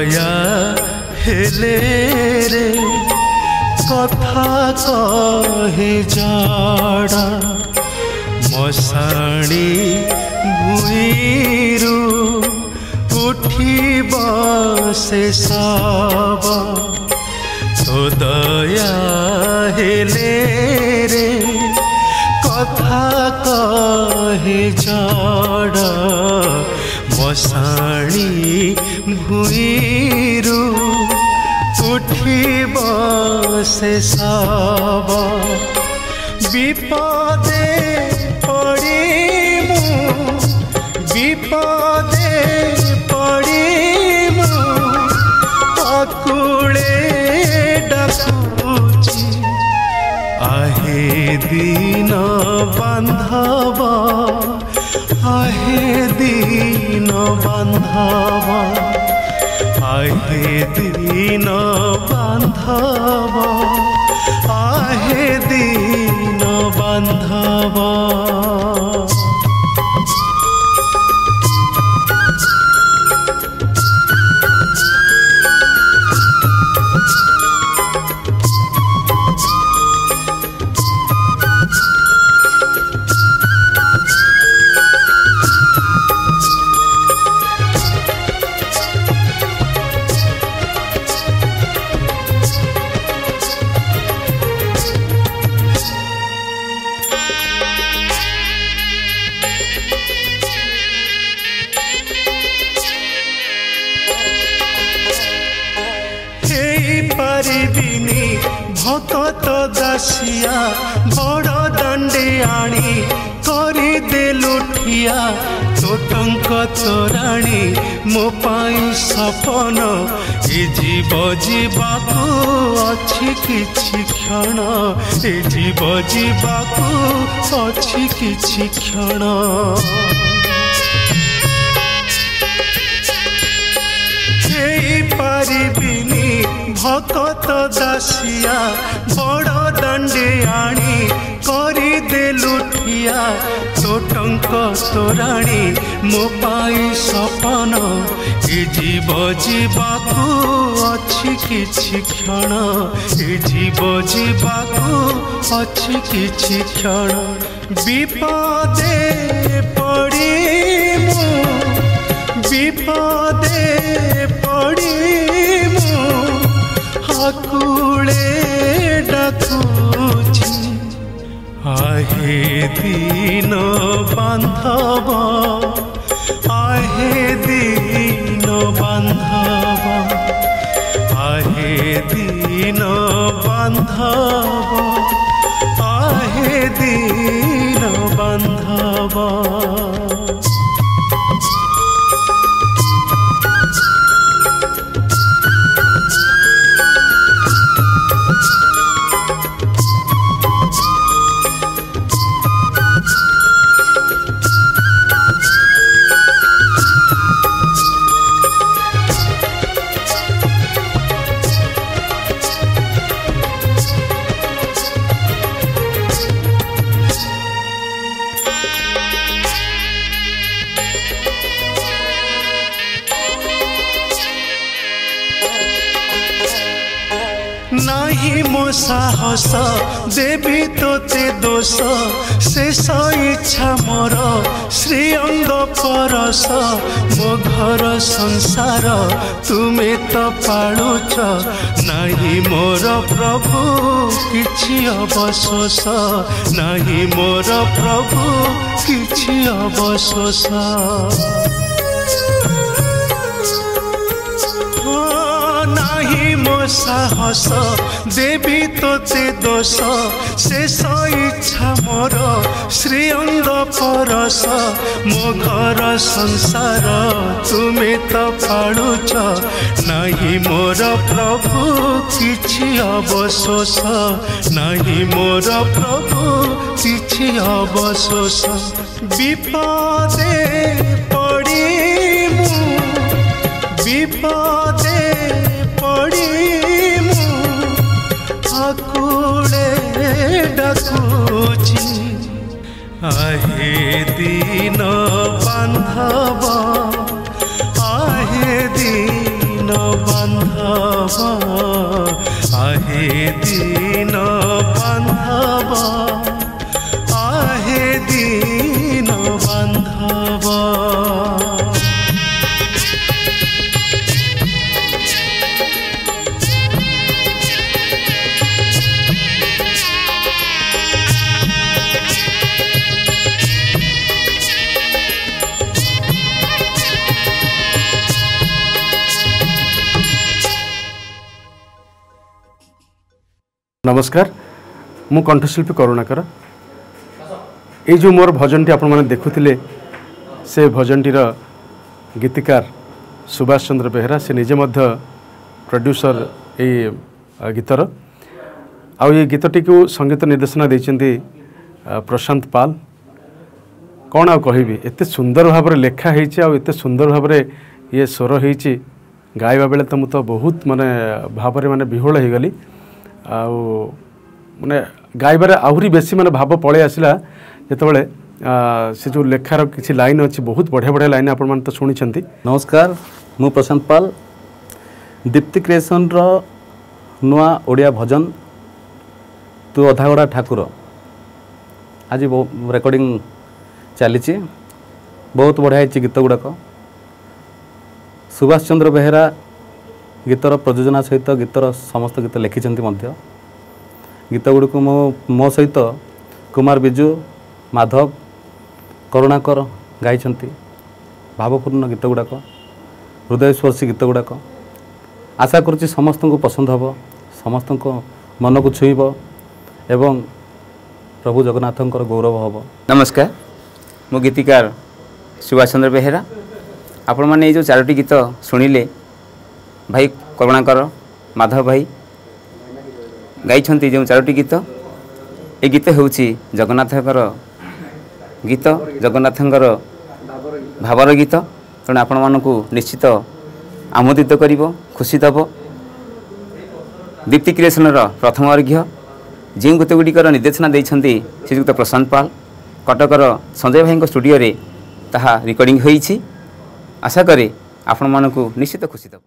दया हेले रे कथा कहे जाड़ा मशाणी भुईरू उठिब से सब तो दया हेले रे कथा कहे जाड़ा मशाणी भुईरू उठिब से सब विपदे पड़िमु विपदे पड़िमु अकुले डाकुची आहे दीन बांधव आहे दीन बांधव आहे दीन बांधव आहे दीन बांधव भकत दासिया बड़ दंडे आनी करी देलुठिया तोटंक तोराणी मो पाई सपन ए जीव जीवाकू अछि किछि क्षण ए जीव जीवाकू अछि किछि क्षण पारिबिनी भकत दासिया बड़ दंडे आनी करी देलुठिया तोटंक तोराणी मो पाई सपन ए जीव जीवाकू अछि किछि क्षण ए जीव जीवाकू अछि किछि क्षण विपदे पड़िमु विपदे पड़िमु आकुले डाकुची आहे दीन बांधव आहे दीन बांधव आहे दीन बांधव आहे दीन बांधव नाही मो साहस देवी तोते दोष शेष इच्छा मोर श्रीअंग परस मो घर संसार तुमे तो पालुच नाही मोर प्रभु किछि अवशोष नाही मोर प्रभु किछि अवशोष साहस देवी तोते दोष शेष इच्छा मोर श्रीअंग परस मो घर संसार तुमे तो पालुच नाही मोर प्रभु किछि अवशोष नाही मोर प्रभु किछि अवशोष विपदे पड़िमु विपदे पड़िमु आकुले डाकुची आहे दीन बांधव आहे दीन आहे दीन बांधव आहे दीन बांधव। नमस्कार, मु कंठशिल्पी करुणाकर। ये जो मोर भजनटी आपण माने देखुथिले से भजनटीर गीतिकार सुभाष चंद्र बेहेरा, से निजे मध्य प्रोड्यूसर ये गीतर। आ ये गीतटी को संगीत निर्देशना देइचंती प्रशांत पाल। कौन आ कहबी, एते सुंदर भाव में लेखा होइछि आ एते सुंदर भाव में ये स्वर होइछि। गाइबा बेले तो मु तो बहुत माने भाव में माने विहोल हो गली। माने गाइबार आहरी बेसी माने भाव पळे आसिला जेतबेले से जो लेखार किछि लाइन अछि, बहुत बढ़िया बढ़िया लाइन आपण मान तो सुनि छंती। नमस्कार, मु प्रशांत पाल। दीप्ति क्रिएशन रो नुआ ओडिया भजन तू अधागड़ा ठाकुर आज रेकर्डिंग चली। बहुत बढ़िया गीत गुड़ाक सुभाष चंद्र बेहेरा गीतर प्रयोजना सहित गीतर समस्त गीत लिखिं। गीत गुड़ को मो सहित कुमार बिजु माधव करुणाकर गाई। भावपूर्ण गीत गुड़ाक हृदयस्पर्शी गीत गुड़ाक आशा करुच्ची समस्त को पसंद हम, समस्त मन को छुईब एवं प्रभु जगन्नाथ गौरव हम। नमस्कार, मु गीतिकार सुभाष चंद्र बेहेरा। आपण मैंने जो 4टी गीत शुणिले भाई करुणाकर माधव भाई गाई जो 4टी गीत, ये गीत हूँ जगन्नाथकर गीत, जगन्नाथकर भावर गीत। तेणु आपण मानक निश्चित आमोदित कर खुशी दब। दीप्ति क्रिएशन प्रथम अर्घ्य जो गीत गुड़िकर निर्देशना देइछंती श्रीयुक्त प्रशांत पाल, कटकर संजय भाई स्टूडियो रे ताहा रिकॉर्डिंग होईछि। आशा करे आपण मानक निश्चित खुशी दब।